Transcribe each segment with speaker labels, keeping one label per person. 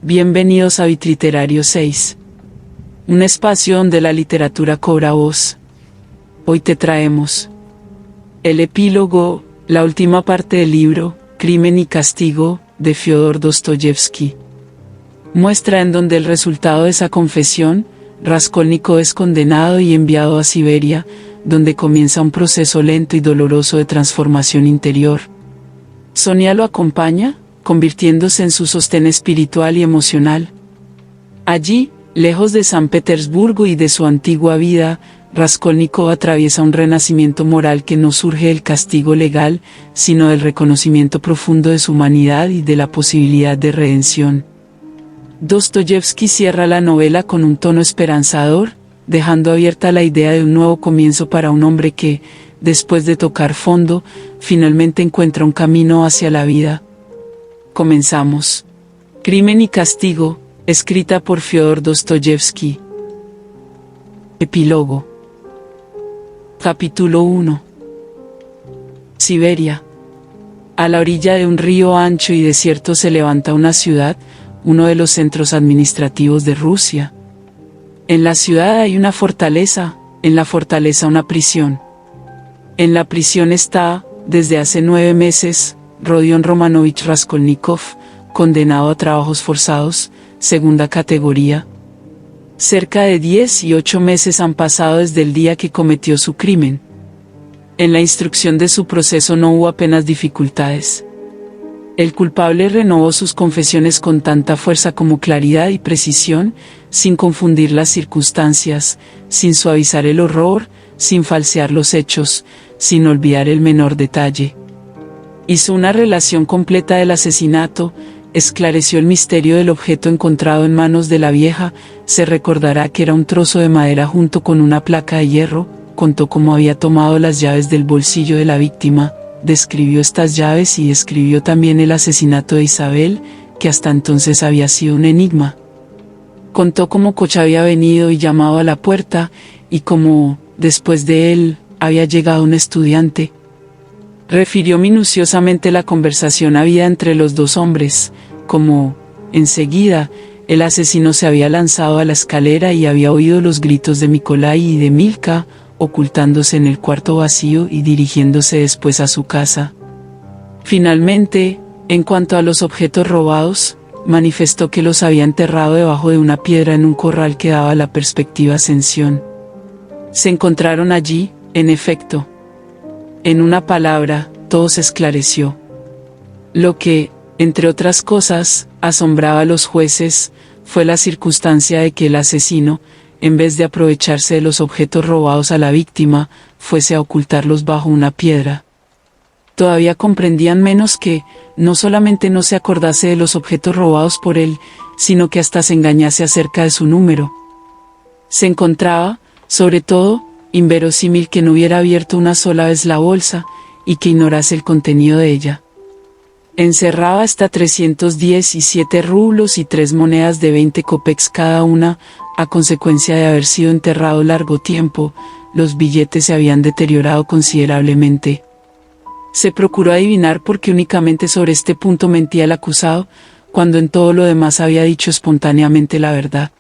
Speaker 1: Bienvenidos a Bitliterario 6. Un espacio donde la literatura cobra voz. Hoy te traemos el epílogo, la última parte del libro, Crimen y Castigo, de Fyodor Dostoyevsky. Muestra en donde el resultado de esa confesión, Raskolnikov es condenado y enviado a Siberia, donde comienza un proceso lento y doloroso de transformación interior. Sonia lo acompaña, convirtiéndose en su sostén espiritual y emocional. Allí, lejos de San Petersburgo y de su antigua vida, Raskolnikov atraviesa un renacimiento moral que no surge del castigo legal, sino del reconocimiento profundo de su humanidad y de la posibilidad de redención. Dostoyevsky cierra la novela con un tono esperanzador, dejando abierta la idea de un nuevo comienzo para un hombre que, después de tocar fondo, finalmente encuentra un camino hacia la vida. Comenzamos. Crimen y Castigo, escrita por Fyodor Dostoyevsky. Epílogo. Capítulo 1. Siberia. A la orilla de un río ancho y desierto se levanta una ciudad, uno de los centros administrativos de Rusia. En la ciudad hay una fortaleza, en la fortaleza una prisión. En la prisión está, desde hace 9 meses, Rodion Romanovich Raskolnikov, condenado a trabajos forzados, segunda categoría. Cerca de 10 y 8 meses han pasado desde el día que cometió su crimen. En la instrucción de su proceso no hubo apenas dificultades. El culpable renovó sus confesiones con tanta fuerza como claridad y precisión, sin confundir las circunstancias, sin suavizar el horror, sin falsear los hechos, sin olvidar el menor detalle. Hizo una relación completa del asesinato, esclareció el misterio del objeto encontrado en manos de la vieja, se recordará que era un trozo de madera junto con una placa de hierro, contó cómo había tomado las llaves del bolsillo de la víctima, describió estas llaves y describió también el asesinato de Isabel, que hasta entonces había sido un enigma. Contó cómo Koch había venido y llamado a la puerta, y cómo, después de él, había llegado un estudiante. Refirió minuciosamente la conversación habida entre los dos hombres, como, enseguida, el asesino se había lanzado a la escalera y había oído los gritos de Nikolai y de Milka, ocultándose en el cuarto vacío y dirigiéndose después a su casa. Finalmente, en cuanto a los objetos robados, manifestó que los había enterrado debajo de una piedra en un corral que daba la perspectiva Ascensión. Se encontraron allí, en efecto. En una palabra, todo se esclareció. Lo que, entre otras cosas, asombraba a los jueces, fue la circunstancia de que el asesino, en vez de aprovecharse de los objetos robados a la víctima, fuese a ocultarlos bajo una piedra. Todavía comprendían menos que, no solamente no se acordase de los objetos robados por él, sino que hasta se engañase acerca de su número. Se encontraba, sobre todo, inverosímil que no hubiera abierto una sola vez la bolsa, y que ignorase el contenido de ella. Encerraba hasta 317 rublos y 3 monedas de 20 kopecks cada una, a consecuencia de haber sido enterrado largo tiempo, los billetes se habían deteriorado considerablemente. Se procuró adivinar por qué únicamente sobre este punto mentía el acusado, cuando en todo lo demás había dicho espontáneamente la verdad.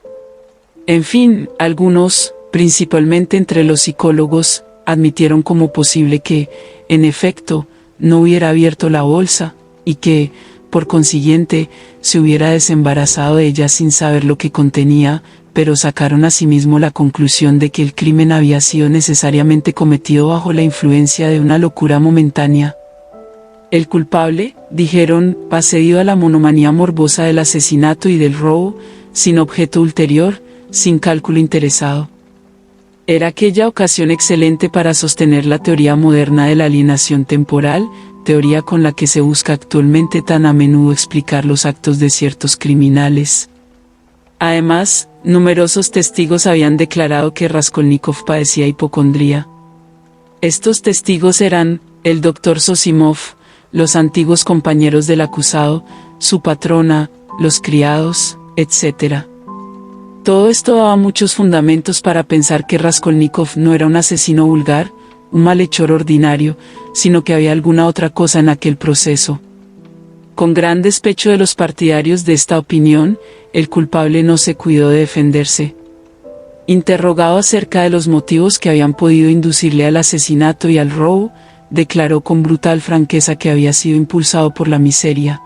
Speaker 1: En fin, algunos, principalmente entre los psicólogos, admitieron como posible que, en efecto, no hubiera abierto la bolsa, y que, por consiguiente, se hubiera desembarazado de ella sin saber lo que contenía, pero sacaron asimismo la conclusión de que el crimen había sido necesariamente cometido bajo la influencia de una locura momentánea. El culpable, dijeron, ha cedido a la monomanía morbosa del asesinato y del robo, sin objeto ulterior, sin cálculo interesado. Era aquella ocasión excelente para sostener la teoría moderna de la alienación temporal, teoría con la que se busca actualmente tan a menudo explicar los actos de ciertos criminales. Además, numerosos testigos habían declarado que Raskolnikov padecía hipocondría. Estos testigos eran, el doctor Zosimov, los antiguos compañeros del acusado, su patrona, los criados, etc. Todo esto daba muchos fundamentos para pensar que Raskolnikov no era un asesino vulgar, un malhechor ordinario, sino que había alguna otra cosa en aquel proceso. Con gran despecho de los partidarios de esta opinión, el culpable no se cuidó de defenderse. Interrogado acerca de los motivos que habían podido inducirle al asesinato y al robo, declaró con brutal franqueza que había sido impulsado por la miseria.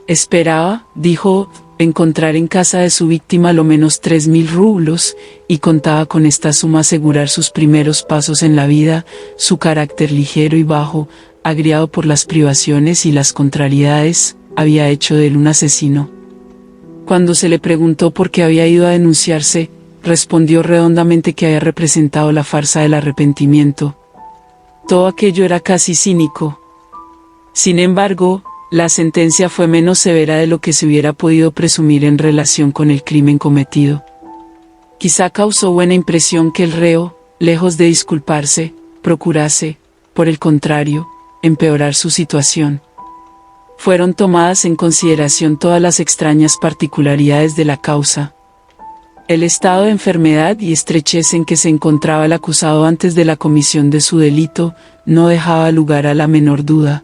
Speaker 1: Esperaba, dijo, encontrar en casa de su víctima lo menos 3.000 rublos, y contaba con esta suma asegurar sus primeros pasos en la vida. Su carácter ligero y bajo, agriado por las privaciones y las contrariedades, había hecho de él un asesino. Cuando se le preguntó por qué había ido a denunciarse, respondió redondamente que había representado la farsa del arrepentimiento. Todo aquello era casi cínico. Sin embargo, la sentencia fue menos severa de lo que se hubiera podido presumir en relación con el crimen cometido. Quizá causó buena impresión que el reo, lejos de disculparse, procurase, por el contrario, empeorar su situación. Fueron tomadas en consideración todas las extrañas particularidades de la causa. El estado de enfermedad y estrechez en que se encontraba el acusado antes de la comisión de su delito no dejaba lugar a la menor duda.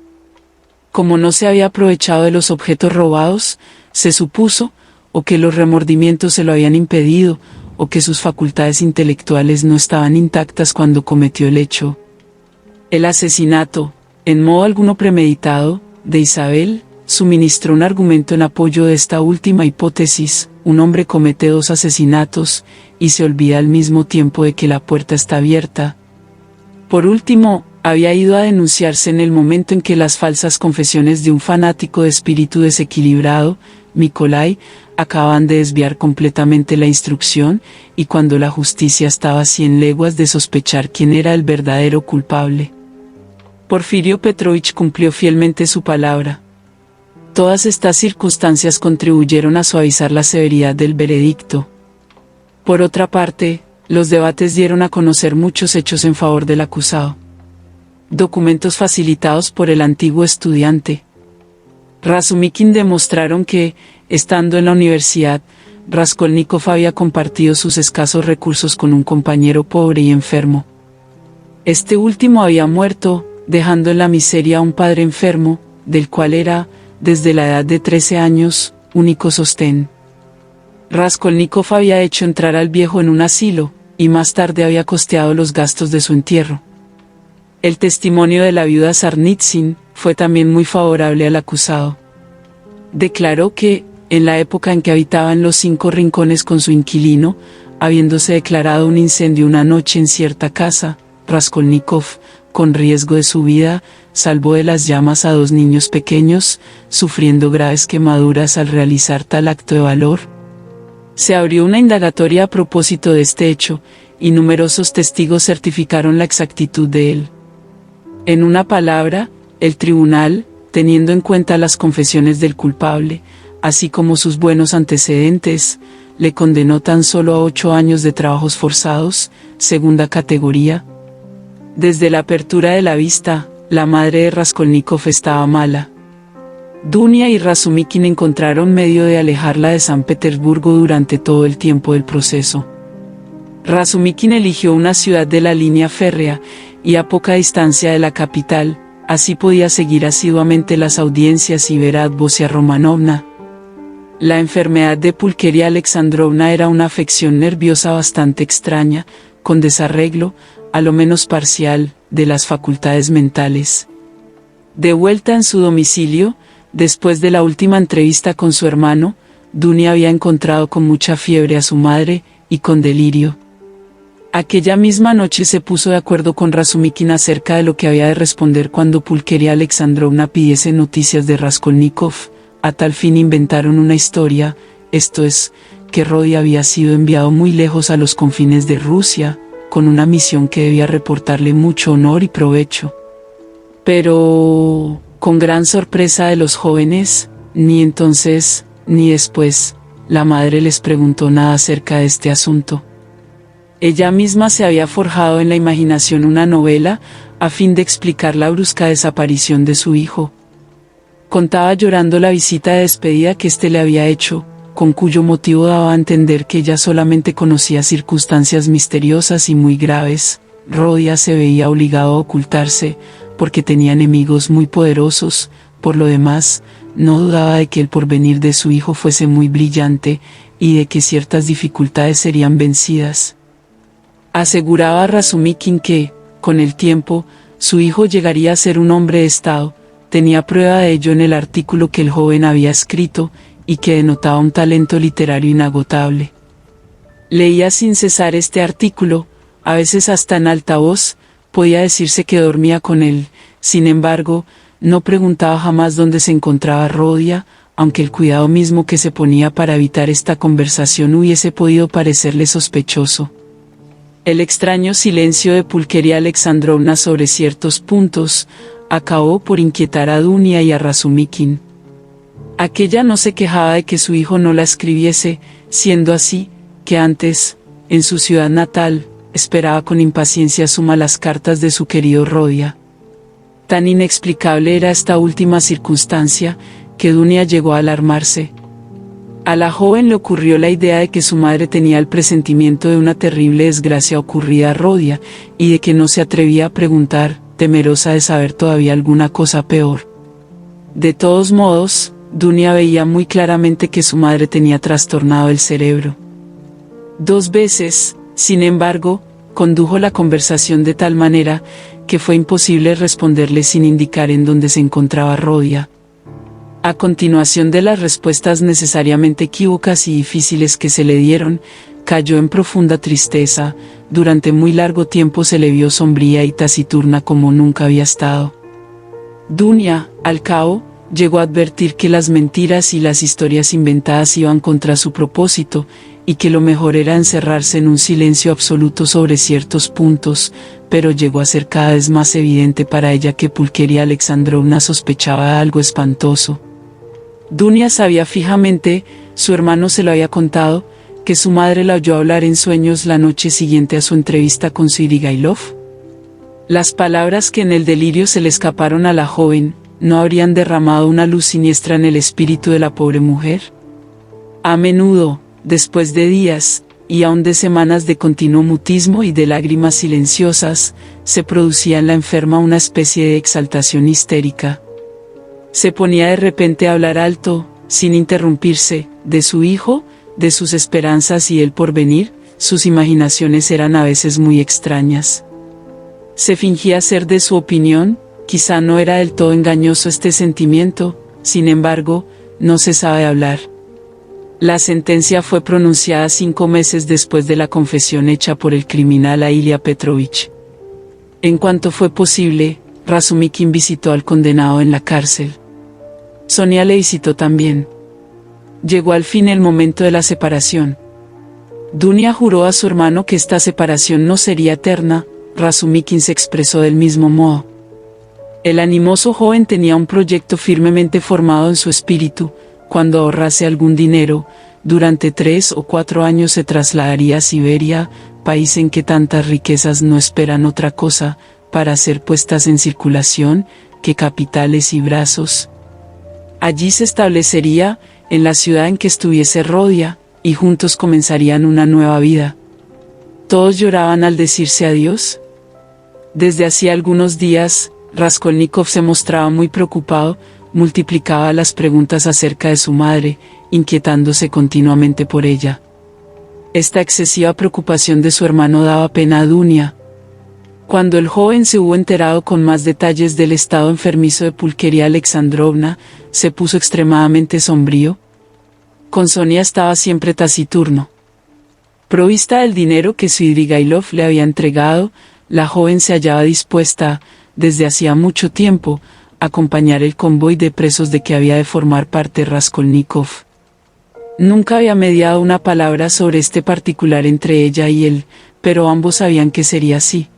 Speaker 1: Como no se había aprovechado de los objetos robados, se supuso, o que los remordimientos se lo habían impedido, o que sus facultades intelectuales no estaban intactas cuando cometió el hecho. El asesinato, en modo alguno premeditado, de Isabel, suministró un argumento en apoyo de esta última hipótesis. Un hombre comete 2 asesinatos, y se olvida al mismo tiempo de que la puerta está abierta. Por último, había ido a denunciarse en el momento en que las falsas confesiones de un fanático de espíritu desequilibrado, Nicolai, acababan de desviar completamente la instrucción, y cuando la justicia estaba a 100 leguas de sospechar quién era el verdadero culpable. Porfirio Petrovich cumplió fielmente su palabra. Todas estas circunstancias contribuyeron a suavizar la severidad del veredicto. Por otra parte, los debates dieron a conocer muchos hechos en favor del acusado. Documentos facilitados por el antiguo estudiante Razumikin demostraron que, estando en la universidad, Raskolnikov había compartido sus escasos recursos con un compañero pobre y enfermo. Este último había muerto, dejando en la miseria a un padre enfermo, del cual era, desde la edad de 13 años, único sostén. Raskolnikov había hecho entrar al viejo en un asilo, y más tarde había costeado los gastos de su entierro. El testimonio de la viuda Sarnitsin fue también muy favorable al acusado. Declaró que, en la época en que habitaba en los 5 rincones con su inquilino, habiéndose declarado un incendio una noche en cierta casa, Raskolnikov, con riesgo de su vida, salvó de las llamas a 2 niños pequeños, sufriendo graves quemaduras al realizar tal acto de valor. Se abrió una indagatoria a propósito de este hecho, y numerosos testigos certificaron la exactitud de él. En una palabra, el tribunal, teniendo en cuenta las confesiones del culpable, así como sus buenos antecedentes, le condenó tan solo a 8 años de trabajos forzados, segunda categoría. Desde la apertura de la vista, la madre de Raskolnikov estaba mala. Dunia y Razumikin encontraron medio de alejarla de San Petersburgo durante todo el tiempo del proceso. Razumikin eligió una ciudad de la línea férrea, y a poca distancia de la capital, así podía seguir asiduamente las audiencias y ver a Advosia Romanovna. La enfermedad de Pulqueria Alexandrovna era una afección nerviosa bastante extraña, con desarreglo, a lo menos parcial, de las facultades mentales. De vuelta en su domicilio, después de la última entrevista con su hermano, Dunia había encontrado con mucha fiebre a su madre, y con delirio. Aquella misma noche se puso de acuerdo con Razumikin acerca de lo que había de responder cuando Pulqueria Alexandrovna pidiese noticias de Raskolnikov. A tal fin inventaron una historia, esto es, que Rodi había sido enviado muy lejos a los confines de Rusia, con una misión que debía reportarle mucho honor y provecho. Pero, con gran sorpresa de los jóvenes, ni entonces, ni después, la madre les preguntó nada acerca de este asunto. Ella misma se había forjado en la imaginación una novela, a fin de explicar la brusca desaparición de su hijo. Contaba llorando la visita de despedida que éste le había hecho, con cuyo motivo daba a entender que ella solamente conocía circunstancias misteriosas y muy graves. Rodia se veía obligado a ocultarse, porque tenía enemigos muy poderosos. Por lo demás, no dudaba de que el porvenir de su hijo fuese muy brillante y de que ciertas dificultades serían vencidas. Aseguraba a Razumikin que, con el tiempo, su hijo llegaría a ser un hombre de Estado. Tenía prueba de ello en el artículo que el joven había escrito y que denotaba un talento literario inagotable. Leía sin cesar este artículo, a veces hasta en alta voz, podía decirse que dormía con él. Sin embargo, no preguntaba jamás dónde se encontraba Rodia, aunque el cuidado mismo que se ponía para evitar esta conversación hubiese podido parecerle sospechoso. El extraño silencio de Pulqueria Alexandrovna sobre ciertos puntos acabó por inquietar a Dunia y a Razumikin. Aquella no se quejaba de que su hijo no la escribiese, siendo así, que antes, en su ciudad natal, esperaba con impaciencia suma las cartas de su querido Rodia. Tan inexplicable era esta última circunstancia, que Dunia llegó a alarmarse. A la joven le ocurrió la idea de que su madre tenía el presentimiento de una terrible desgracia ocurrida a Rodia, y de que no se atrevía a preguntar, temerosa de saber todavía alguna cosa peor. De todos modos, Dunia veía muy claramente que su madre tenía trastornado el cerebro. 2 veces, sin embargo, condujo la conversación de tal manera, que fue imposible responderle sin indicar en dónde se encontraba Rodia. A continuación de las respuestas necesariamente equívocas y difíciles que se le dieron, cayó en profunda tristeza. Durante muy largo tiempo se le vio sombría y taciturna como nunca había estado. Dunia, al cabo, llegó a advertir que las mentiras y las historias inventadas iban contra su propósito, y que lo mejor era encerrarse en un silencio absoluto sobre ciertos puntos, pero llegó a ser cada vez más evidente para ella que Pulqueria Alexandrovna sospechaba algo espantoso. Dunia sabía fijamente, su hermano se lo había contado, que su madre la oyó hablar en sueños la noche siguiente a su entrevista con Svidrigailov. Las palabras que en el delirio se le escaparon a la joven, ¿no habrían derramado una luz siniestra en el espíritu de la pobre mujer? A menudo, después de días, y aun de semanas de continuo mutismo y de lágrimas silenciosas, se producía en la enferma una especie de exaltación histérica. Se ponía de repente a hablar alto, sin interrumpirse, de su hijo, de sus esperanzas y el porvenir. Sus imaginaciones eran a veces muy extrañas. Se fingía ser de su opinión, quizá no era del todo engañoso este sentimiento, sin embargo, no cesaba de hablar. La sentencia fue pronunciada 5 meses después de la confesión hecha por el criminal a Ilya Petrovich. En cuanto fue posible, Razumikin visitó al condenado en la cárcel. Sonia le visitó también. Llegó al fin el momento de la separación. Dunia juró a su hermano que esta separación no sería eterna. Razumikin se expresó del mismo modo. El animoso joven tenía un proyecto firmemente formado en su espíritu. Cuando ahorrase algún dinero, durante 3 o 4 años se trasladaría a Siberia, país en que tantas riquezas no esperan otra cosa, para ser puestas en circulación, que capitales y brazos. Allí se establecería, en la ciudad en que estuviese Rodia, y juntos comenzarían una nueva vida. Todos lloraban al decirse adiós. Desde hacía algunos días, Raskolnikov se mostraba muy preocupado, multiplicaba las preguntas acerca de su madre, inquietándose continuamente por ella. Esta excesiva preocupación de su hermano daba pena a Dunia. Cuando el joven se hubo enterado con más detalles del estado enfermizo de Pulqueria Alexandrovna, se puso extremadamente sombrío. Con Sonia estaba siempre taciturno. Provista del dinero que Svidrigailov le había entregado, la joven se hallaba dispuesta, desde hacía mucho tiempo, a acompañar el convoy de presos de que había de formar parte Raskolnikov. Nunca había mediado una palabra sobre este particular entre ella y él, pero ambos sabían que sería así.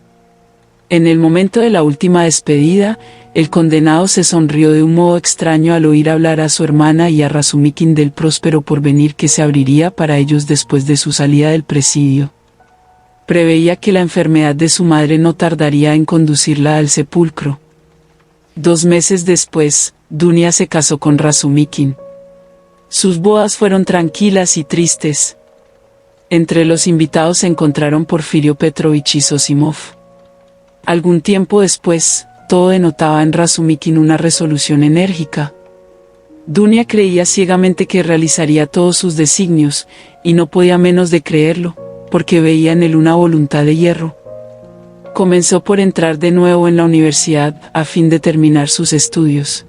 Speaker 1: En el momento de la última despedida, el condenado se sonrió de un modo extraño al oír hablar a su hermana y a Razumikin del próspero porvenir que se abriría para ellos después de su salida del presidio. Preveía que la enfermedad de su madre no tardaría en conducirla al sepulcro. 2 meses después, Dunia se casó con Razumikin. Sus bodas fueron tranquilas y tristes. Entre los invitados se encontraron Porfirio Petrovich y Zosimov. Algún tiempo después, todo denotaba en Razumikin una resolución enérgica. Dunia creía ciegamente que realizaría todos sus designios, y no podía menos de creerlo, porque veía en él una voluntad de hierro. Comenzó por entrar de nuevo en la universidad, a fin de terminar sus estudios.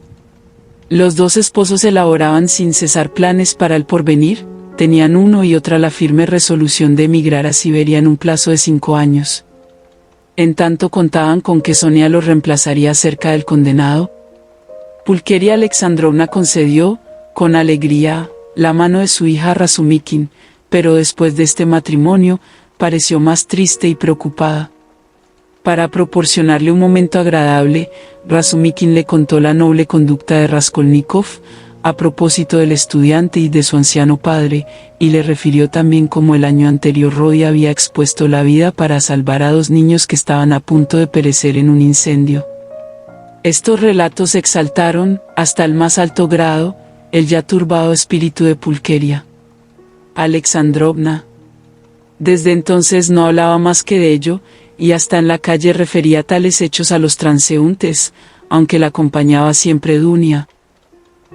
Speaker 1: Los dos esposos elaboraban sin cesar planes para el porvenir, tenían uno y otra la firme resolución de emigrar a Siberia en un plazo de 5 años. En tanto contaban con que Sonia los reemplazaría cerca del condenado. Pulqueria Alexandrovna concedió, con alegría, la mano de su hija Razumikin, pero después de este matrimonio, pareció más triste y preocupada. Para proporcionarle un momento agradable, Razumikin le contó la noble conducta de Raskolnikov, a propósito del estudiante y de su anciano padre, y le refirió también cómo el año anterior Rodia había expuesto la vida para salvar a 2 niños que estaban a punto de perecer en un incendio. Estos relatos exaltaron, hasta el más alto grado, el ya turbado espíritu de Pulqueria Alexandrovna. Desde entonces no hablaba más que de ello, y hasta en la calle refería tales hechos a los transeúntes, aunque la acompañaba siempre Dunia.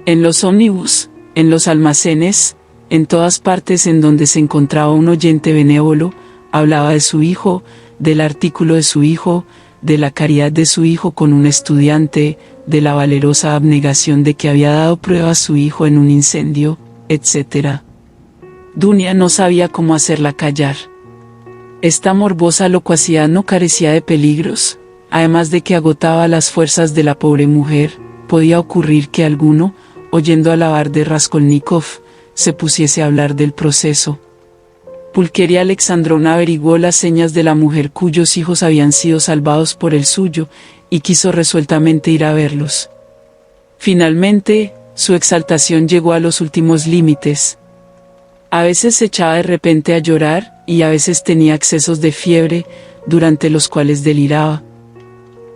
Speaker 1: En los ómnibus, en los almacenes, en todas partes en donde se encontraba un oyente benévolo, hablaba de su hijo, del artículo de su hijo, de la caridad de su hijo con un estudiante, de la valerosa abnegación de que había dado prueba a su hijo en un incendio, etc. Dunia no sabía cómo hacerla callar. Esta morbosa locuacidad no carecía de peligros, además de que agotaba las fuerzas de la pobre mujer. Podía ocurrir que alguno, oyendo alabar de Raskolnikov, se pusiese a hablar del proceso. Pulqueria Alexandrovna averiguó las señas de la mujer cuyos hijos habían sido salvados por el suyo, y quiso resueltamente ir a verlos. Finalmente, su exaltación llegó a los últimos límites. A veces se echaba de repente a llorar, y a veces tenía accesos de fiebre, durante los cuales deliraba.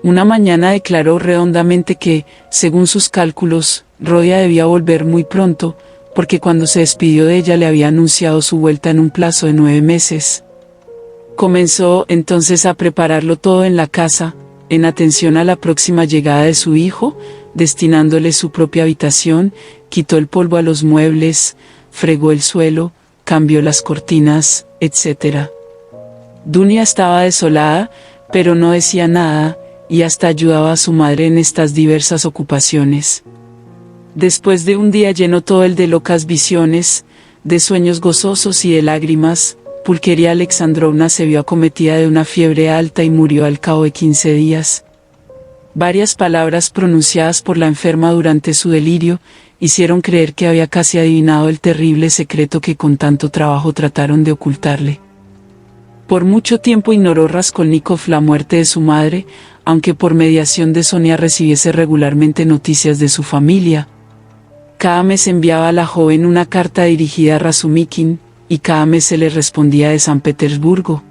Speaker 1: Una mañana declaró redondamente que, según sus cálculos, Rodia debía volver muy pronto, porque cuando se despidió de ella le había anunciado su vuelta en un plazo de 9 meses. Comenzó entonces a prepararlo todo en la casa, en atención a la próxima llegada de su hijo, destinándole su propia habitación, quitó el polvo a los muebles, fregó el suelo, cambió las cortinas, etc. Dunia estaba desolada, pero no decía nada, y hasta ayudaba a su madre en estas diversas ocupaciones. Después de un día lleno todo el de locas visiones, de sueños gozosos y de lágrimas, Pulqueria Alexandrovna se vio acometida de una fiebre alta y murió al cabo de 15 días. Varias palabras pronunciadas por la enferma durante su delirio, hicieron creer que había casi adivinado el terrible secreto que con tanto trabajo trataron de ocultarle. Por mucho tiempo ignoró Raskolnikov la muerte de su madre, aunque por mediación de Sonia recibiese regularmente noticias de su familia. Cada mes enviaba a la joven una carta dirigida a Razumikin, y cada mes se le respondía de San Petersburgo.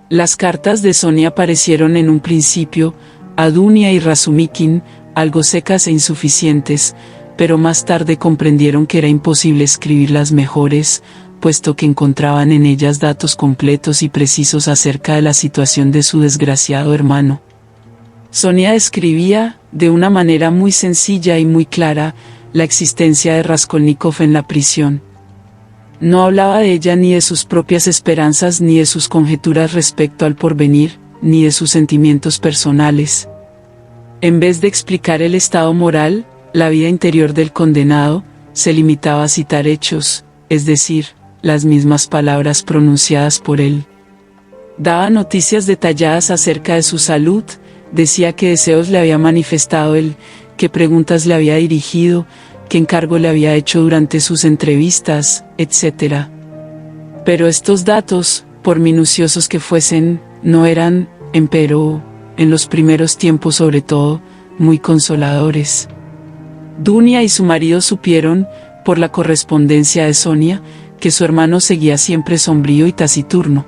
Speaker 1: Las cartas de Sonia parecieron en un principio, a Dunia y Razumikin, algo secas e insuficientes, pero más tarde comprendieron que era imposible escribir las mejores, puesto que encontraban en ellas datos completos y precisos acerca de la situación de su desgraciado hermano. Sonia describía, de una manera muy sencilla y muy clara, la existencia de Raskolnikov en la prisión. No hablaba de ella ni de sus propias esperanzas ni de sus conjeturas respecto al porvenir, ni de sus sentimientos personales. En vez de explicar el estado moral, la vida interior del condenado, se limitaba a citar hechos, es decir, las mismas palabras pronunciadas por él. Daba noticias detalladas acerca de su salud, decía qué deseos le había manifestado él, qué preguntas le había dirigido, qué encargo le había hecho durante sus entrevistas, etc. Pero estos datos, por minuciosos que fuesen, no eran, empero, en los primeros tiempos sobre todo, muy consoladores. Dunia y su marido supieron, por la correspondencia de Sonia, que su hermano seguía siempre sombrío y taciturno.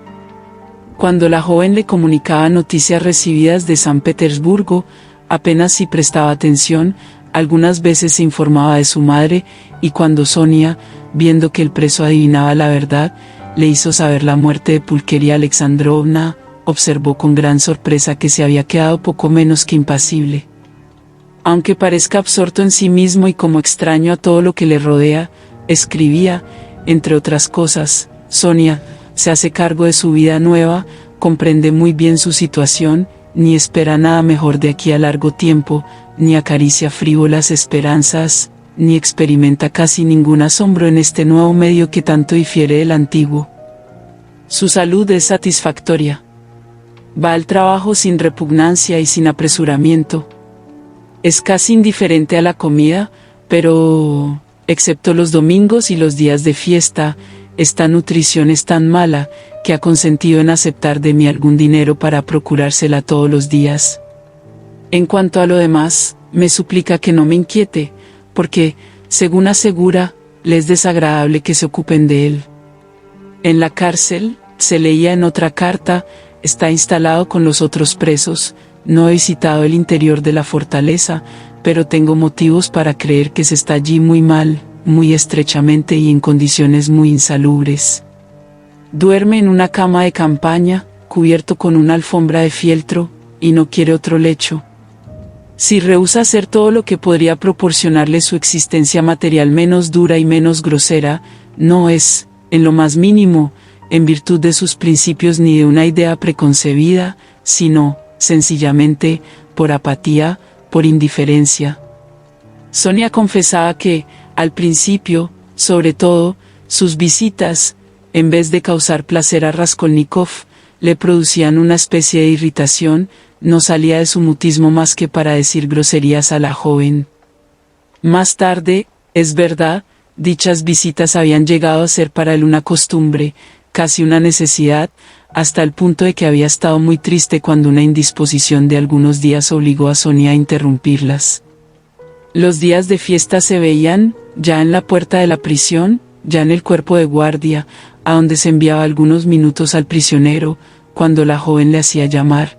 Speaker 1: Cuando la joven le comunicaba noticias recibidas de San Petersburgo, apenas si prestaba atención, algunas veces se informaba de su madre, y cuando Sonia, viendo que el preso adivinaba la verdad, le hizo saber la muerte de Pulqueria Alexandrovna, observó con gran sorpresa que se había quedado poco menos que impasible. Aunque parezca absorto en sí mismo y como extraño a todo lo que le rodea, escribía, entre otras cosas: Sonia se hace cargo de su vida nueva, comprende muy bien su situación, ni espera nada mejor de aquí a largo tiempo, ni acaricia frívolas esperanzas, ni experimenta casi ningún asombro en este nuevo medio que tanto difiere del antiguo. Su salud es satisfactoria. Va al trabajo sin repugnancia y sin apresuramiento. Es casi indiferente a la comida, pero, excepto los domingos y los días de fiesta, esta nutrición es tan mala, que ha consentido en aceptar de mí algún dinero para procurársela todos los días. En cuanto a lo demás, me suplica que no me inquiete, porque, según asegura, le es desagradable que se ocupen de él. En la cárcel, se leía en otra carta, está instalado con los otros presos. No he visitado el interior de la fortaleza, pero tengo motivos para creer que se está allí muy mal, muy estrechamente y en condiciones muy insalubres. Duerme en una cama de campaña, cubierto con una alfombra de fieltro, y no quiere otro lecho. Si rehúsa hacer todo lo que podría proporcionarle su existencia material menos dura y menos grosera, no es, en lo más mínimo, en virtud de sus principios ni de una idea preconcebida, sino, sencillamente, por apatía, por indiferencia. Sonia confesaba que, al principio, sobre todo, sus visitas, en vez de causar placer a Raskolnikov, le producían una especie de irritación. No salía de su mutismo más que para decir groserías a la joven. Más tarde, es verdad, dichas visitas habían llegado a ser para él una costumbre, casi una necesidad, hasta el punto de que había estado muy triste cuando una indisposición de algunos días obligó a Sonia a interrumpirlas. Los días de fiesta se veían, ya en la puerta de la prisión, ya en el cuerpo de guardia, a donde se enviaba algunos minutos al prisionero, cuando la joven le hacía llamar.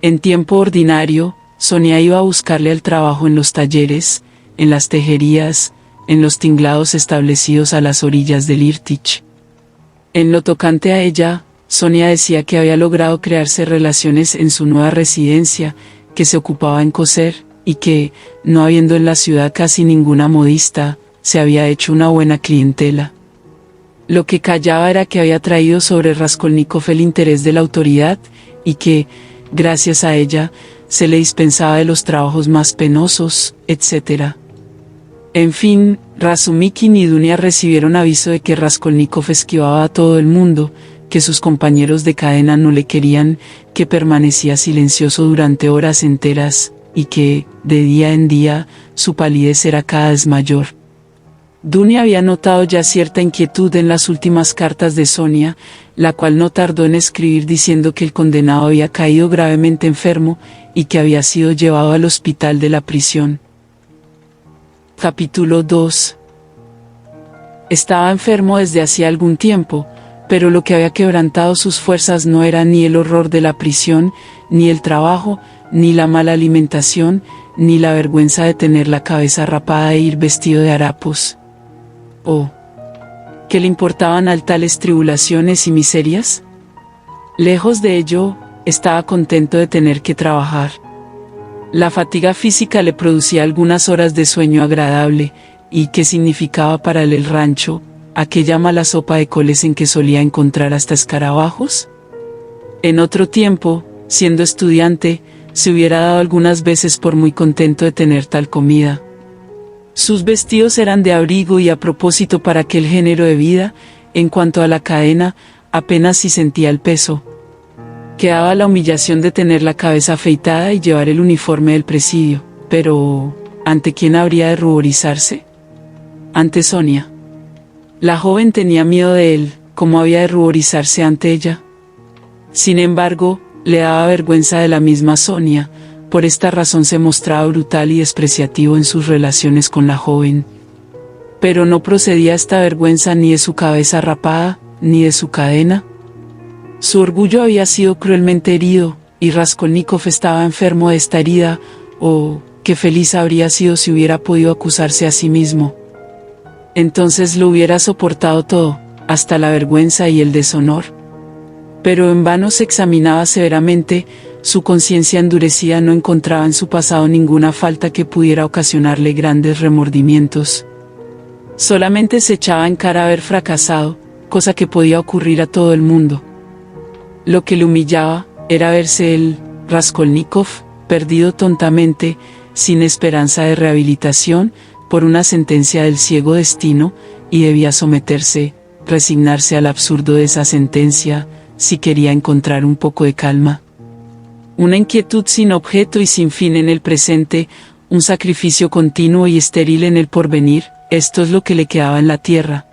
Speaker 1: En tiempo ordinario, Sonia iba a buscarle al trabajo en los talleres, en las tejerías, en los tinglados establecidos a las orillas del Irtych. En lo tocante a ella, Sonia decía que había logrado crearse relaciones en su nueva residencia, que se ocupaba en coser, y que, no habiendo en la ciudad casi ninguna modista, se había hecho una buena clientela. Lo que callaba era que había traído sobre Raskolnikov el interés de la autoridad, y que, gracias a ella, se le dispensaba de los trabajos más penosos, etc. En fin, Razumikin y Dunia recibieron aviso de que Raskolnikov esquivaba a todo el mundo, que sus compañeros de cadena no le querían, que permanecía silencioso durante horas enteras, y que, de día en día, su palidez era cada vez mayor. Dunia había notado ya cierta inquietud en las últimas cartas de Sonia, la cual no tardó en escribir diciendo que el condenado había caído gravemente enfermo y que había sido llevado al hospital de la prisión. Capítulo 2. Estaba enfermo desde hacía algún tiempo, pero lo que había quebrantado sus fuerzas no era ni el horror de la prisión, ni el trabajo, ni la mala alimentación, ni la vergüenza de tener la cabeza rapada e ir vestido de harapos. ¿O qué le importaban a tales tribulaciones y miserias? Lejos de ello, estaba contento de tener que trabajar. La fatiga física le producía algunas horas de sueño agradable, y ¿qué significaba para él el rancho, aquella mala sopa de coles en que solía encontrar hasta escarabajos? En otro tiempo, siendo estudiante, se hubiera dado algunas veces por muy contento de tener tal comida. Sus vestidos eran de abrigo y a propósito para aquel género de vida. En cuanto a la cadena, apenas si sentía el peso. Quedaba la humillación de tener la cabeza afeitada y llevar el uniforme del presidio. Pero, ¿ante quién habría de ruborizarse? Ante Sonia. La joven tenía miedo de él, ¿cómo había de ruborizarse ante ella? Sin embargo, le daba vergüenza de la misma Sonia. Por esta razón se mostraba brutal y despreciativo en sus relaciones con la joven. Pero no procedía esta vergüenza ni de su cabeza rapada, ni de su cadena. Su orgullo había sido cruelmente herido, y Raskolnikov estaba enfermo de esta herida. Oh, qué feliz habría sido si hubiera podido acusarse a sí mismo. Entonces lo hubiera soportado todo, hasta la vergüenza y el deshonor. Pero en vano se examinaba severamente, Su conciencia endurecida no encontraba en su pasado ninguna falta que pudiera ocasionarle grandes remordimientos. Solamente se echaba en cara haber fracasado, cosa que podía ocurrir a todo el mundo. Lo que le humillaba era verse el Raskolnikov, perdido tontamente, sin esperanza de rehabilitación, por una sentencia del ciego destino, y debía someterse, resignarse al absurdo de esa sentencia, si quería encontrar un poco de calma. Una inquietud sin objeto y sin fin en el presente, un sacrificio continuo y estéril en el porvenir, esto es lo que le quedaba en la tierra.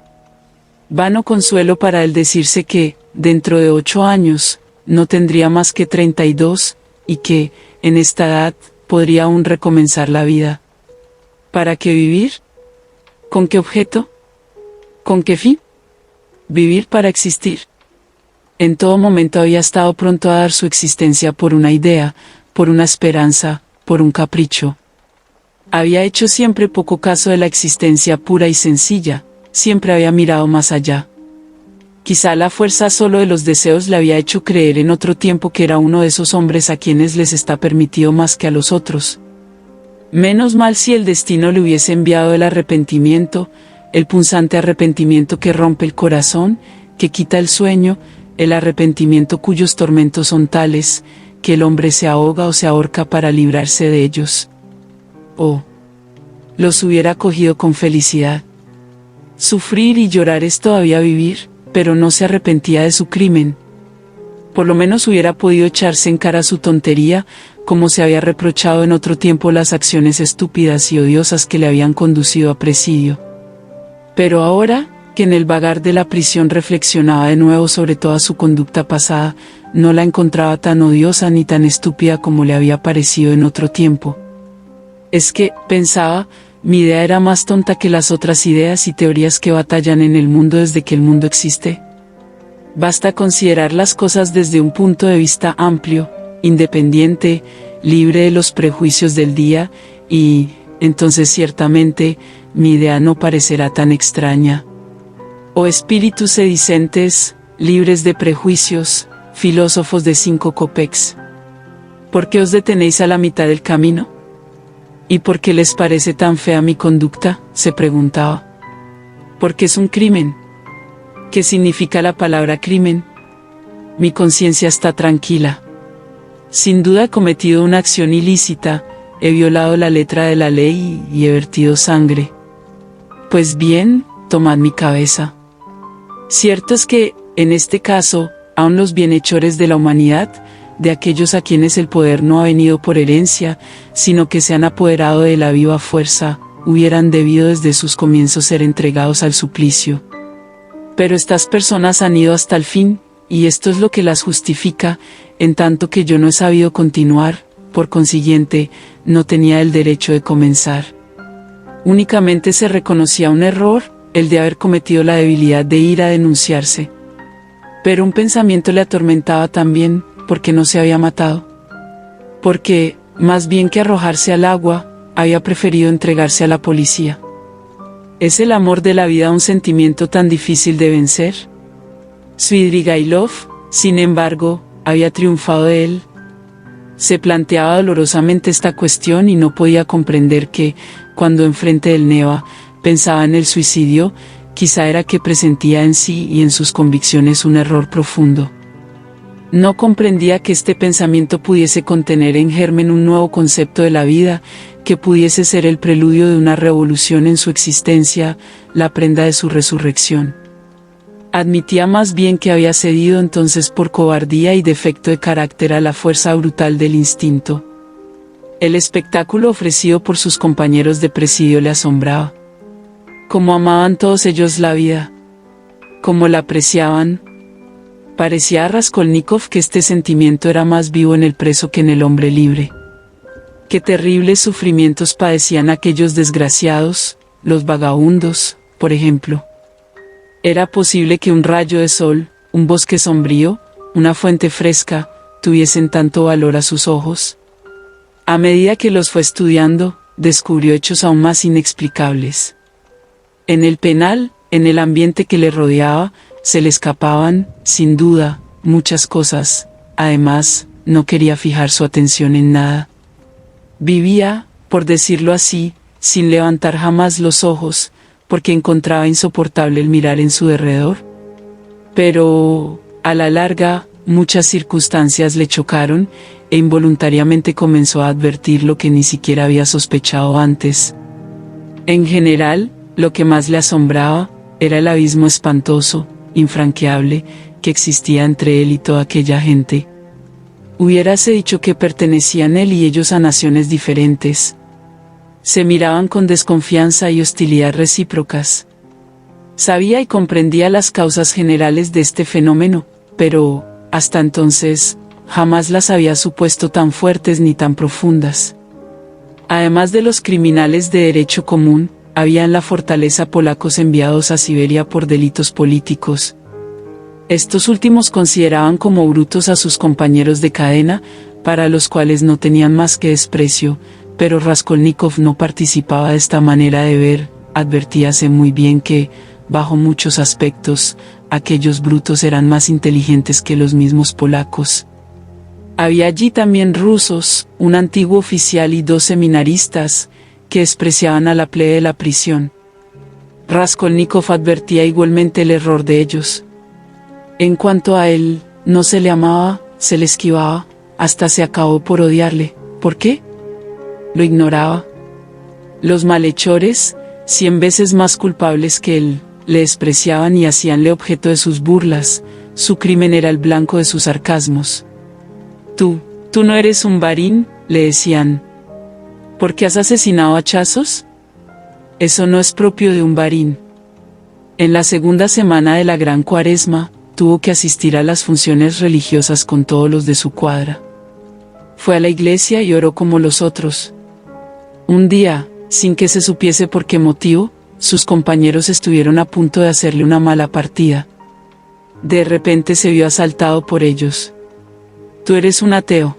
Speaker 1: Vano consuelo para él decirse que, dentro de 8 años, no tendría más que 32, y que, en esta edad, podría aún recomenzar la vida. ¿Para qué vivir? ¿Con qué objeto? ¿Con qué fin? Vivir para existir. En todo momento había estado pronto a dar su existencia por una idea, por una esperanza, por un capricho. Había hecho siempre poco caso de la existencia pura y sencilla, siempre había mirado más allá. Quizá la fuerza solo de los deseos le había hecho creer en otro tiempo que era uno de esos hombres a quienes les está permitido más que a los otros. Menos mal si el destino le hubiese enviado el arrepentimiento, el punzante arrepentimiento que rompe el corazón, que quita el sueño, el arrepentimiento cuyos tormentos son tales, que el hombre se ahoga o se ahorca para librarse de ellos. Oh, los hubiera acogido con felicidad. Sufrir y llorar es todavía vivir, pero no se arrepentía de su crimen. Por lo menos hubiera podido echarse en cara su tontería, como se había reprochado en otro tiempo las acciones estúpidas y odiosas que le habían conducido a presidio. Pero ahora, que en el vagar de la prisión reflexionaba de nuevo sobre toda su conducta pasada, no la encontraba tan odiosa ni tan estúpida como le había parecido en otro tiempo. Es que, pensaba, mi idea era más tonta que las otras ideas y teorías que batallan en el mundo desde que el mundo existe. Basta considerar las cosas desde un punto de vista amplio, independiente, libre de los prejuicios del día, y, entonces ciertamente, mi idea no parecerá tan extraña. Oh espíritus sedicentes, libres de prejuicios, filósofos de 5 kopecks. ¿Por qué os detenéis a la mitad del camino? ¿Y por qué les parece tan fea mi conducta?, se preguntaba. Porque es un crimen. ¿Qué significa la palabra crimen? Mi conciencia está tranquila. Sin duda he cometido una acción ilícita, he violado la letra de la ley y he vertido sangre. Pues bien, tomad mi cabeza. Cierto es que, en este caso, aun los bienhechores de la humanidad, de aquellos a quienes el poder no ha venido por herencia, sino que se han apoderado de la viva fuerza, hubieran debido desde sus comienzos ser entregados al suplicio. Pero estas personas han ido hasta el fin, y esto es lo que las justifica, en tanto que yo no he sabido continuar, por consiguiente, no tenía el derecho de comenzar. Únicamente se reconocía un error, el de haber cometido la debilidad de ir a denunciarse. Pero un pensamiento le atormentaba también, porque no se había matado. Porque, más bien que arrojarse al agua, había preferido entregarse a la policía. ¿Es el amor de la vida un sentimiento tan difícil de vencer? Svidrigailov, sin embargo, había triunfado de él. Se planteaba dolorosamente esta cuestión y no podía comprender que, cuando enfrente del Neva, pensaba en el suicidio, quizá era que presentía en sí y en sus convicciones un error profundo. No comprendía que este pensamiento pudiese contener en germen un nuevo concepto de la vida, que pudiese ser el preludio de una revolución en su existencia, la prenda de su resurrección. Admitía más bien que había cedido entonces por cobardía y defecto de carácter a la fuerza brutal del instinto. El espectáculo ofrecido por sus compañeros de presidio le asombraba. Cómo amaban todos ellos la vida. Cómo la apreciaban. Parecía a Raskolnikov que este sentimiento era más vivo en el preso que en el hombre libre. Qué terribles sufrimientos padecían aquellos desgraciados, los vagabundos, por ejemplo. ¿Era posible que un rayo de sol, un bosque sombrío, una fuente fresca, tuviesen tanto valor a sus ojos? A medida que los fue estudiando, descubrió hechos aún más inexplicables. En el penal, en el ambiente que le rodeaba, se le escapaban, sin duda, muchas cosas. Además, no quería fijar su atención en nada. Vivía, por decirlo así, sin levantar jamás los ojos, porque encontraba insoportable el mirar en su derredor. Pero, a la larga, muchas circunstancias le chocaron, e involuntariamente comenzó a advertir lo que ni siquiera había sospechado antes. En general, lo que más le asombraba, era el abismo espantoso, infranqueable, que existía entre él y toda aquella gente. Hubiérase dicho que pertenecían él y ellos a naciones diferentes. Se miraban con desconfianza y hostilidad recíprocas. Sabía y comprendía las causas generales de este fenómeno, pero, hasta entonces, jamás las había supuesto tan fuertes ni tan profundas. Además de los criminales de derecho común, había en la fortaleza polacos enviados a Siberia por delitos políticos. Estos últimos consideraban como brutos a sus compañeros de cadena, para los cuales no tenían más que desprecio, pero Raskolnikov no participaba de esta manera de ver, advertíase muy bien que, bajo muchos aspectos, aquellos brutos eran más inteligentes que los mismos polacos. Había allí también rusos, un antiguo oficial y 2 seminaristas, que despreciaban a la plebe de la prisión. Raskolnikov advertía igualmente el error de ellos. En cuanto a él, no se le amaba, se le esquivaba, hasta se acabó por odiarle. ¿Por qué? Lo ignoraba. Los malhechores, 100 veces más culpables que él, le despreciaban y hacíanle objeto de sus burlas. Su crimen era el blanco de sus sarcasmos. Tú no eres un barín, le decían. ¿Por qué has asesinado a hachazos? Eso no es propio de un barín. En la segunda semana de la Gran Cuaresma, tuvo que asistir a las funciones religiosas con todos los de su cuadra. Fue a la iglesia y oró como los otros. Un día, sin que se supiese por qué motivo, sus compañeros estuvieron a punto de hacerle una mala partida. De repente se vio asaltado por ellos. Tú eres un ateo.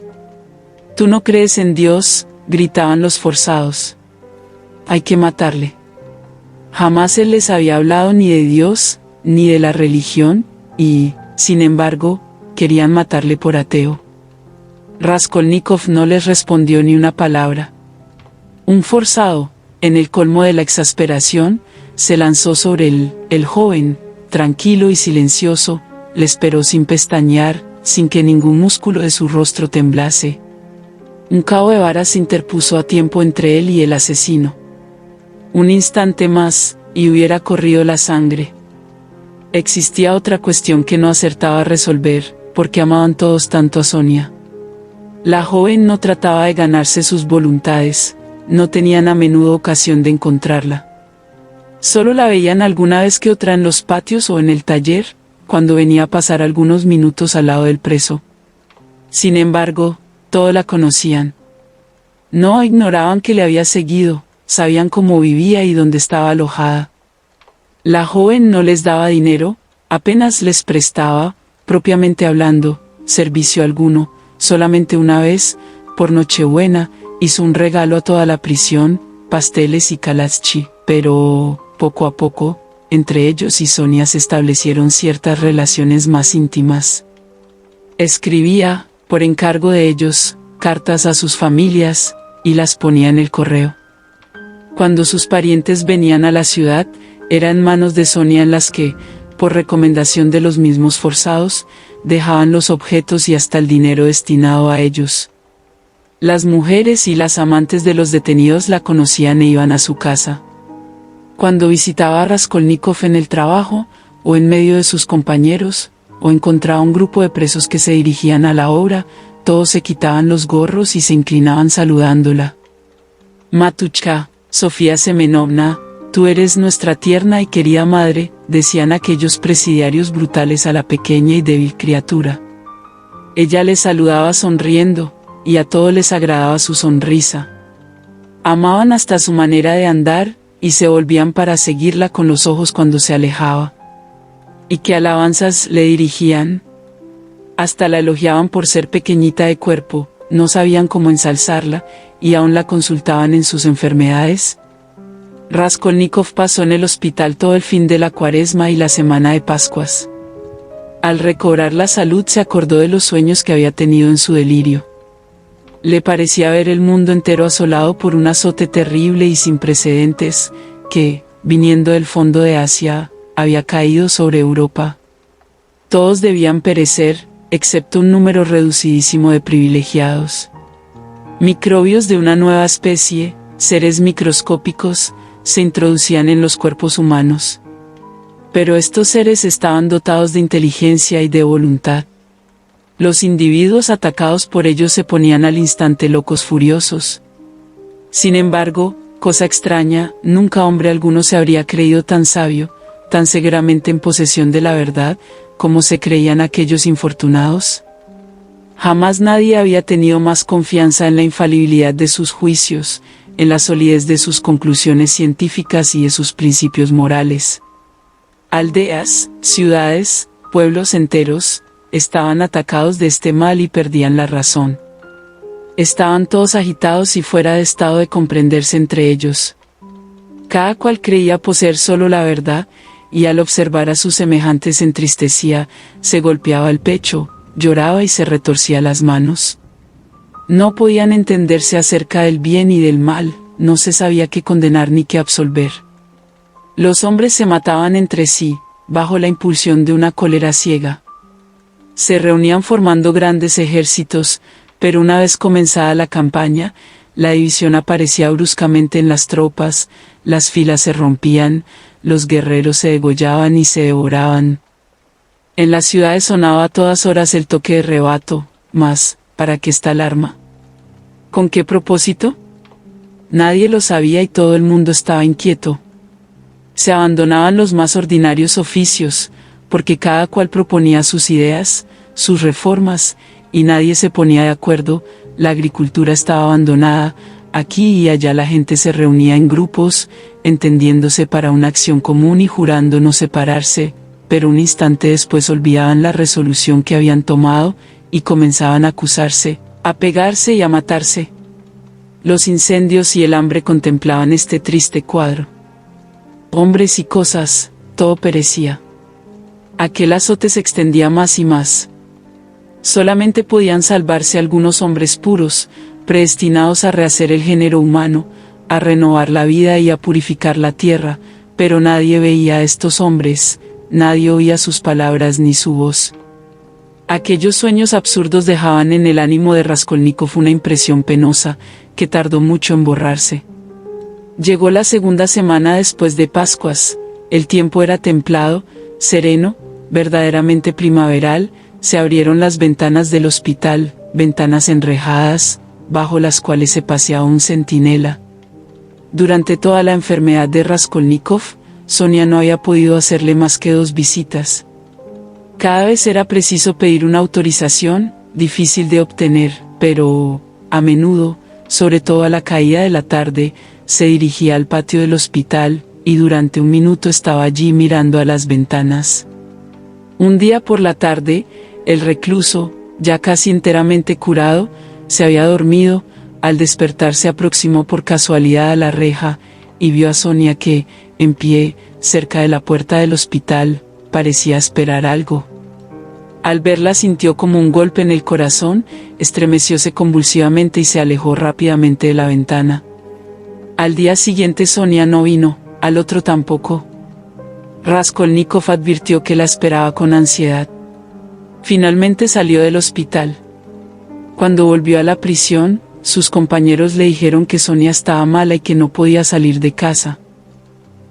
Speaker 1: Tú no crees en Dios, gritaban los forzados. Hay que matarle. Jamás él les había hablado ni de Dios, ni de la religión, y, sin embargo, querían matarle por ateo. Raskolnikov no les respondió ni una palabra. Un forzado, en el colmo de la exasperación, se lanzó sobre el joven, tranquilo y silencioso, le esperó sin pestañear, sin que ningún músculo de su rostro temblase. Un cabo de varas se interpuso a tiempo entre él y el asesino. Un instante más, y hubiera corrido la sangre. Existía otra cuestión que no acertaba a resolver, porque amaban todos tanto a Sonia. La joven no trataba de ganarse sus voluntades, no tenían a menudo ocasión de encontrarla. Solo la veían alguna vez que otra en los patios o en el taller, cuando venía a pasar algunos minutos al lado del preso. Sin embargo, todos la conocían. No ignoraban que le había seguido, sabían cómo vivía y dónde estaba alojada. La joven no les daba dinero, apenas les prestaba, propiamente hablando, servicio alguno. Solamente una vez, por Nochebuena, hizo un regalo a toda la prisión, pasteles y kalachki, pero, poco a poco, entre ellos y Sonia se establecieron ciertas relaciones más íntimas. Escribía, por encargo de ellos, cartas a sus familias, y las ponía en el correo. Cuando sus parientes venían a la ciudad, era en manos de Sonia en las que, por recomendación de los mismos forzados, dejaban los objetos y hasta el dinero destinado a ellos. Las mujeres y las amantes de los detenidos la conocían e iban a su casa. Cuando visitaba a Raskolnikov en el trabajo, o en medio de sus compañeros, o encontraba un grupo de presos que se dirigían a la obra, todos se quitaban los gorros y se inclinaban saludándola. Matuchka, Sofía Semenovna, tú eres nuestra tierna y querida madre, decían aquellos presidiarios brutales a la pequeña y débil criatura. Ella les saludaba sonriendo, y a todos les agradaba su sonrisa. Amaban hasta su manera de andar, y se volvían para seguirla con los ojos cuando se alejaba. ¿Y qué alabanzas le dirigían? Hasta la elogiaban por ser pequeñita de cuerpo, no sabían cómo ensalzarla, y aún la consultaban en sus enfermedades. Raskolnikov pasó en el hospital todo el fin de la Cuaresma y la semana de Pascuas. Al recobrar la salud se acordó de los sueños que había tenido en su delirio. Le parecía ver el mundo entero asolado por un azote terrible y sin precedentes, que, viniendo del fondo de Asia, había caído sobre Europa. Todos debían perecer, excepto un número reducidísimo de privilegiados. Microbios de una nueva especie, seres microscópicos, se introducían en los cuerpos humanos. Pero estos seres estaban dotados de inteligencia y de voluntad. Los individuos atacados por ellos se ponían al instante locos furiosos. Sin embargo, cosa extraña, nunca hombre alguno se habría creído tan sabio, tan seguramente en posesión de la verdad, como se creían aquellos infortunados. Jamás nadie había tenido más confianza en la infalibilidad de sus juicios, en la solidez de sus conclusiones científicas y de sus principios morales. Aldeas, ciudades, pueblos enteros, estaban atacados de este mal y perdían la razón. Estaban todos agitados y fuera de estado de comprenderse entre ellos. Cada cual creía poseer solo la verdad, y al observar a sus semejantes se entristecía, se golpeaba el pecho, lloraba y se retorcía las manos. No podían entenderse acerca del bien y del mal, no se sabía qué condenar ni qué absolver. Los hombres se mataban entre sí, bajo la impulsión de una cólera ciega. Se reunían formando grandes ejércitos, pero una vez comenzada la campaña, la división aparecía bruscamente en las tropas, las filas se rompían, los guerreros se degollaban y se devoraban. En las ciudades sonaba a todas horas el toque de rebato, mas, ¿para qué esta alarma? ¿Con qué propósito? Nadie lo sabía y todo el mundo estaba inquieto. Se abandonaban los más ordinarios oficios, porque cada cual proponía sus ideas, sus reformas, y nadie se ponía de acuerdo. La agricultura estaba abandonada, aquí y allá la gente se reunía en grupos, entendiéndose para una acción común y jurando no separarse, pero un instante después olvidaban la resolución que habían tomado, y comenzaban a acusarse, a pegarse y a matarse. Los incendios y el hambre contemplaban este triste cuadro. Hombres y cosas, todo perecía. Aquel azote se extendía más y más. Solamente podían salvarse algunos hombres puros, predestinados a rehacer el género humano, a renovar la vida y a purificar la tierra, pero nadie veía a estos hombres, nadie oía sus palabras ni su voz. Aquellos sueños absurdos dejaban en el ánimo de Raskolnikov una impresión penosa, que tardó mucho en borrarse. Llegó la segunda semana después de Pascuas, el tiempo era templado, sereno, verdaderamente primaveral, se abrieron las ventanas del hospital, ventanas enrejadas, bajo las cuales se paseaba un centinela. Durante toda la enfermedad de Raskolnikov, Sonia no había podido hacerle más que 2 visitas. Cada vez era preciso pedir una autorización, difícil de obtener, pero, a menudo, sobre todo a la caída de la tarde, se dirigía al patio del hospital, y durante un minuto estaba allí mirando a las ventanas. Un día por la tarde, el recluso, ya casi enteramente curado, se había dormido. Al despertar se aproximó por casualidad a la reja, y vio a Sonia que, en pie, cerca de la puerta del hospital, parecía esperar algo. Al verla sintió como un golpe en el corazón, estremecióse convulsivamente y se alejó rápidamente de la ventana. Al día siguiente Sonia no vino, al otro tampoco. Raskolnikov advirtió que la esperaba con ansiedad. Finalmente salió del hospital. Cuando volvió a la prisión, sus compañeros le dijeron que Sonia estaba mala y que no podía salir de casa.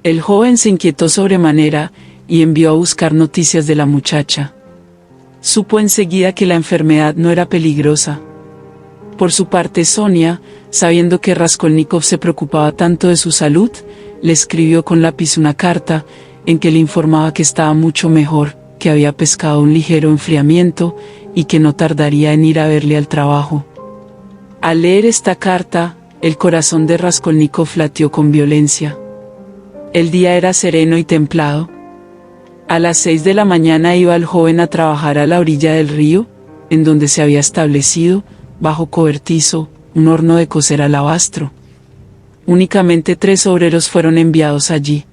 Speaker 1: El joven se inquietó sobremanera, y envió a buscar noticias de la muchacha. Supo enseguida que la enfermedad no era peligrosa. Por su parte Sonia, sabiendo que Raskolnikov se preocupaba tanto de su salud, le escribió con lápiz una carta, en que le informaba que estaba mucho mejor, que había pescado un ligero enfriamiento, y que no tardaría en ir a verle al trabajo. Al leer esta carta, el corazón de Raskolnikov latió con violencia. El día era sereno y templado. A las 6 de la mañana iba el joven a trabajar a la orilla del río, en donde se había establecido, bajo cobertizo, un horno de cocer alabastro. Únicamente 3 obreros fueron enviados allí.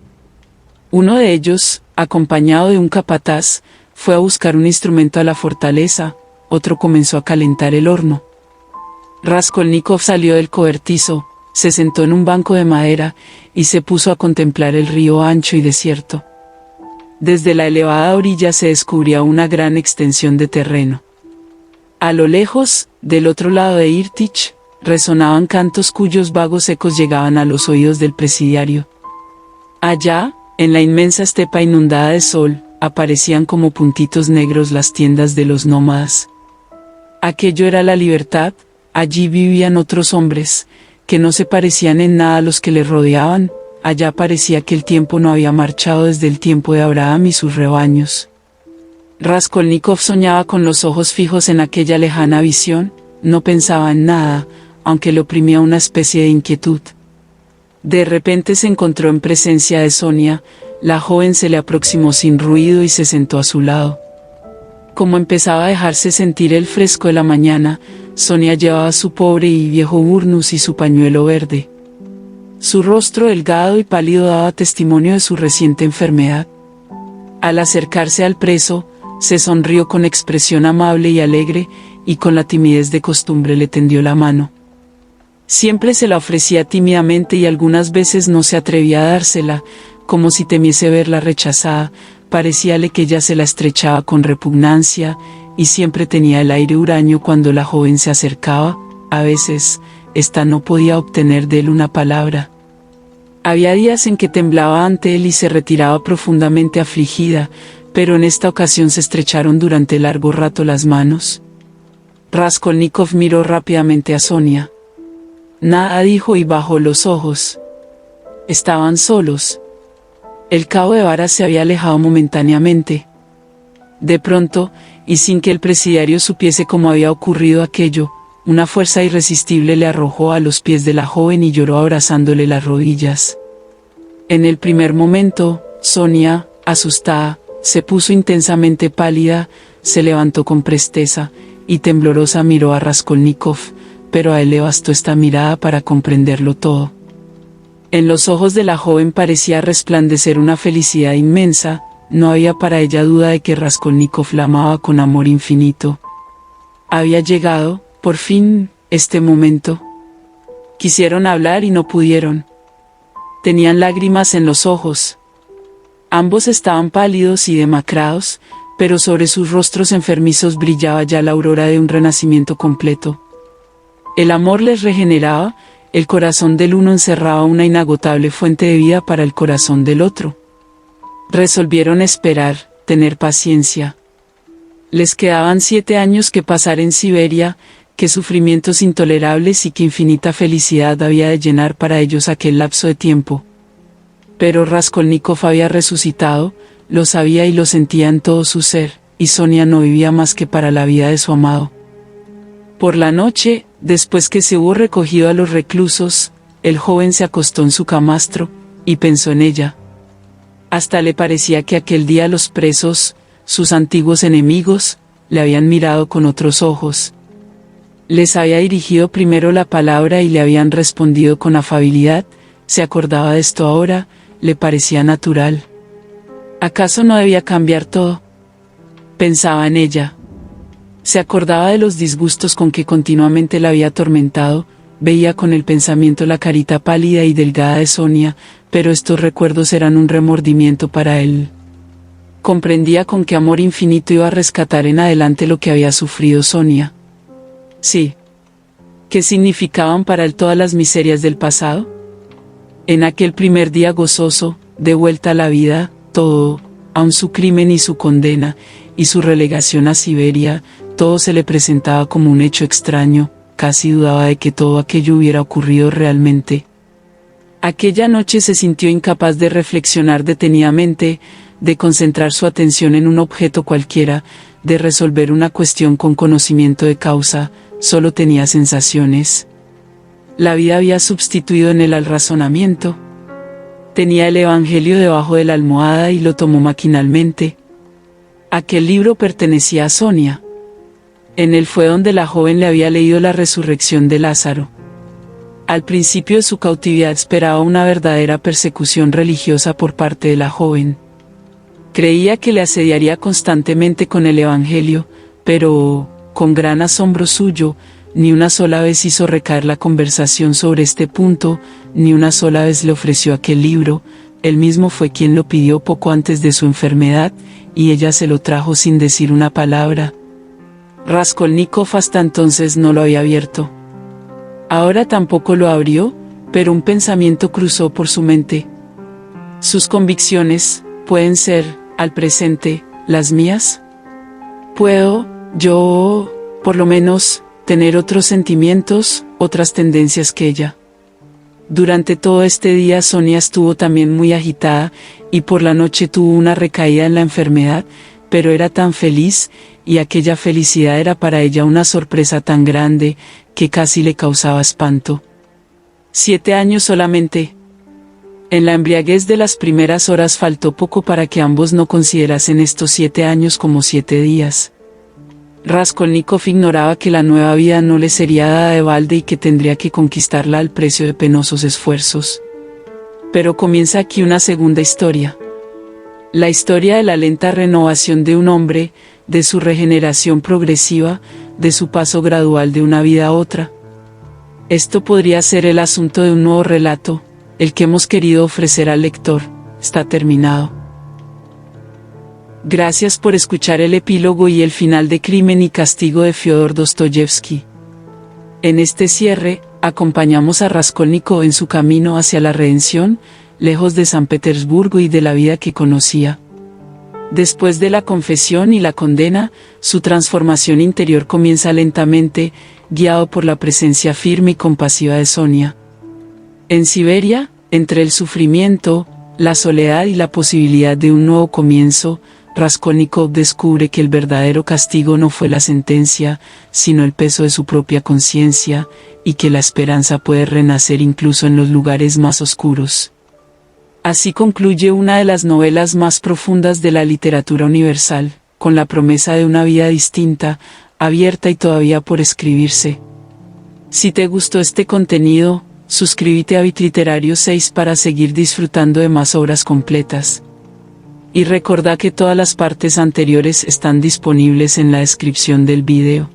Speaker 1: Uno de ellos, acompañado de un capataz, fue a buscar un instrumento a la fortaleza, otro comenzó a calentar el horno. Raskolnikov salió del cobertizo, se sentó en un banco de madera y se puso a contemplar el río ancho y desierto. Desde la elevada orilla se descubría una gran extensión de terreno. A lo lejos, del otro lado de Irtych, resonaban cantos cuyos vagos ecos llegaban a los oídos del presidiario. Allá, en la inmensa estepa inundada de sol, aparecían como puntitos negros las tiendas de los nómadas. Aquello era la libertad, allí vivían otros hombres, que no se parecían en nada a los que les rodeaban, allá parecía que el tiempo no había marchado desde el tiempo de Abraham y sus rebaños. Raskolnikov soñaba con los ojos fijos en aquella lejana visión, no pensaba en nada, aunque le oprimía una especie de inquietud. De repente se encontró en presencia de Sonia, la joven se le aproximó sin ruido y se sentó a su lado. Como empezaba a dejarse sentir el fresco de la mañana, Sonia llevaba su pobre y viejo burnus y su pañuelo verde. Su rostro delgado y pálido daba testimonio de su reciente enfermedad. Al acercarse al preso, se sonrió con expresión amable y alegre, y con la timidez de costumbre le tendió la mano. Siempre se la ofrecía tímidamente y algunas veces no se atrevía a dársela, como si temiese verla rechazada, parecíale que ella se la estrechaba con repugnancia, y siempre tenía el aire huraño cuando la joven se acercaba, a veces, ésta no podía obtener de él una palabra. Había días en que temblaba ante él y se retiraba profundamente afligida, pero en esta ocasión se estrecharon durante largo rato las manos. Raskolnikov miró rápidamente a Sonia. Nada dijo y bajó los ojos. Estaban solos. El cabo de varas se había alejado momentáneamente. De pronto, y sin que el presidiario supiese cómo había ocurrido aquello, una fuerza irresistible le arrojó a los pies de la joven y lloró abrazándole las rodillas. En el primer momento, Sonia, asustada, se puso intensamente pálida, se levantó con presteza, y temblorosa miró a Raskolnikov, pero a él le bastó esta mirada para comprenderlo todo. En los ojos de la joven parecía resplandecer una felicidad inmensa, no había para ella duda de que Raskolnikov la amaba con amor infinito. Había llegado, por fin, este momento. Quisieron hablar y no pudieron. Tenían lágrimas en los ojos. Ambos estaban pálidos y demacrados, pero sobre sus rostros enfermizos brillaba ya la aurora de un renacimiento completo. El amor les regeneraba, el corazón del uno encerraba una inagotable fuente de vida para el corazón del otro. Resolvieron esperar, tener paciencia. Les quedaban 7 años que pasar en Siberia, qué sufrimientos intolerables y qué infinita felicidad había de llenar para ellos aquel lapso de tiempo. Pero Raskolnikov había resucitado, lo sabía y lo sentía en todo su ser, y Sonia no vivía más que para la vida de su amado. Por la noche, después que se hubo recogido a los reclusos, el joven se acostó en su camastro, y pensó en ella. Hasta le parecía que aquel día los presos, sus antiguos enemigos, le habían mirado con otros ojos. Les había dirigido primero la palabra y le habían respondido con afabilidad, se acordaba de esto ahora, le parecía natural. ¿Acaso no debía cambiar todo? Pensaba en ella. Se acordaba de los disgustos con que continuamente la había atormentado, veía con el pensamiento la carita pálida y delgada de Sonia, pero estos recuerdos eran un remordimiento para él. Comprendía con qué amor infinito iba a rescatar en adelante lo que había sufrido Sonia. Sí. ¿Qué significaban para él todas las miserias del pasado? En aquel primer día gozoso, de vuelta a la vida, todo, aun su crimen y su condena, y su relegación a Siberia, todo se le presentaba como un hecho extraño, casi dudaba de que todo aquello hubiera ocurrido realmente. Aquella noche se sintió incapaz de reflexionar detenidamente, de concentrar su atención en un objeto cualquiera, de resolver una cuestión con conocimiento de causa, solo tenía sensaciones. La vida había sustituido en él al razonamiento. Tenía el Evangelio debajo de la almohada y lo tomó maquinalmente. Aquel libro pertenecía a Sonia. En él fue donde la joven le había leído la resurrección de Lázaro. Al principio de su cautividad esperaba una verdadera persecución religiosa por parte de la joven. Creía que le asediaría constantemente con el Evangelio, pero, con gran asombro suyo, ni una sola vez hizo recaer la conversación sobre este punto, ni una sola vez le ofreció aquel libro. Él mismo fue quien lo pidió poco antes de su enfermedad, y ella se lo trajo sin decir una palabra. Raskolnikov hasta entonces no lo había abierto. Ahora tampoco lo abrió, pero un pensamiento cruzó por su mente. ¿Sus convicciones pueden ser, al presente, las mías? ¿Puedo, yo, por lo menos, tener otros sentimientos, otras tendencias que ella? Durante todo este día Sonia estuvo también muy agitada, y por la noche tuvo una recaída en la enfermedad, pero era tan feliz, y aquella felicidad era para ella una sorpresa tan grande, que casi le causaba espanto. 7 años solamente. En la embriaguez de las primeras horas faltó poco para que ambos no considerasen estos 7 años como 7 días. Raskolnikov ignoraba que la nueva vida no le sería dada de balde y que tendría que conquistarla al precio de penosos esfuerzos. Pero comienza aquí una segunda historia. La historia de la lenta renovación de un hombre, de su regeneración progresiva, de su paso gradual de una vida a otra. Esto podría ser el asunto de un nuevo relato, el que hemos querido ofrecer al lector. Está terminado. Gracias por escuchar el epílogo y el final de Crimen y Castigo de Fyodor Dostoyevsky. En este cierre, acompañamos a Raskolnikov en su camino hacia la redención, lejos de San Petersburgo y de la vida que conocía. Después de la confesión y la condena, su transformación interior comienza lentamente, guiado por la presencia firme y compasiva de Sonia. En Siberia, entre el sufrimiento, la soledad y la posibilidad de un nuevo comienzo, Raskolnikov descubre que el verdadero castigo no fue la sentencia, sino el peso de su propia conciencia, y que la esperanza puede renacer incluso en los lugares más oscuros. Así concluye una de las novelas más profundas de la literatura universal, con la promesa de una vida distinta, abierta y todavía por escribirse. Si te gustó este contenido, suscríbete a Bitliterario 6 para seguir disfrutando de más obras completas. Y recordá que todas las partes anteriores están disponibles en la descripción del video.